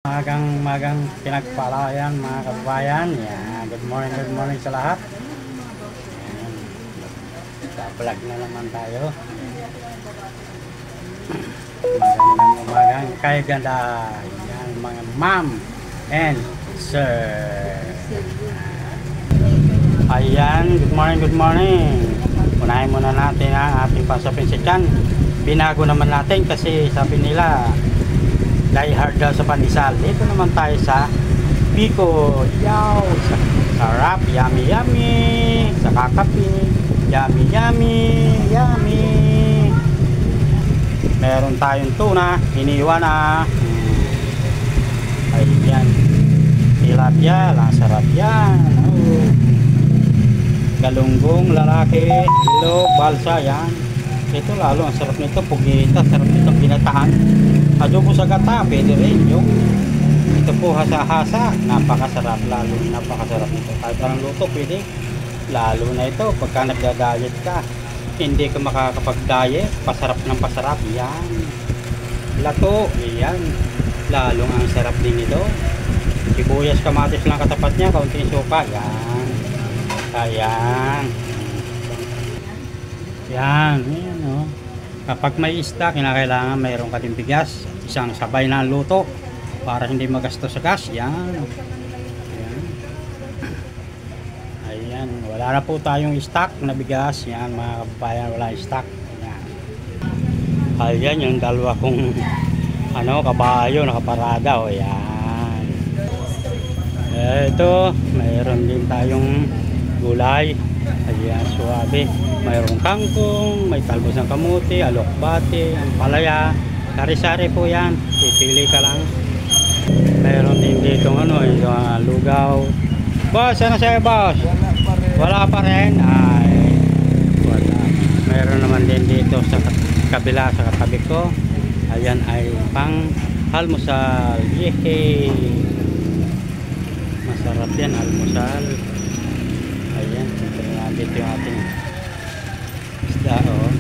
Magang pinagpalayan mga kababayan. Yan. Good morning sa lahat. Yan. Vlog na naman tayo. Magandang umagang kay ganda. Yan mga ma'am and sir. Ayan, good morning. Unahin muna natin ang ating pasapin si Chan. Binago naman natin kasi sabi nila die hard daw sa pandesal. Dito naman tayo sa Pico. Yaw! Sarap, yummy yummy. Sa kakapi, yummy yummy yummy. Meron tayong tuna, iniwan na. Ayan. Tilapia, sarap yan. Oh. Galunggong, lalaki, ilog, balsa, yan. Ito lalo, ang sarap nito, pugita, sarap nito, binataan. Adobo sa gata, pwede rin. Yung ito po hasa-hasa, napakasarap, lalo napakasarap nito. Kahit parang luto, pwede. Lalo na ito, pagka nagda-diet ka, hindi ka makakapag-diet, pasarap ng pasarap, yan. Lato, yan. Lalong ang sarap din ito. Sibuyas, kamatis lang katapat niya, kaunting suka, yan. Ayan. Yan, yan o. Kapag may isda, kinakailangan mayroon ka din bigas, isang sabay na luto para hindi magastos sa gas. Yan. Ayan. Ayan. Wala na po tayong stock na bigas. Yan mga kababayan, wala stock. Ayan. Ayan yung dalawa kong kabayo nakaparada. O yan. Ito, mayroon din tayong gulay. Ayan, suwabe. Mayroong kangkong, may talbos ng kamuti, alokbate, ang palaya, sari-sari po yan. Pipili ka lang. Mayroon din dito yung lugaw. Boss, ano sa'yo boss? Wala pa rin. Ay, wala. Mayroon naman din dito sa kabila, sa katabi ko. Ayan ay pang almusal. Yehey! Masarap yan, almusal. Ayan, dito yung ating isda, oh.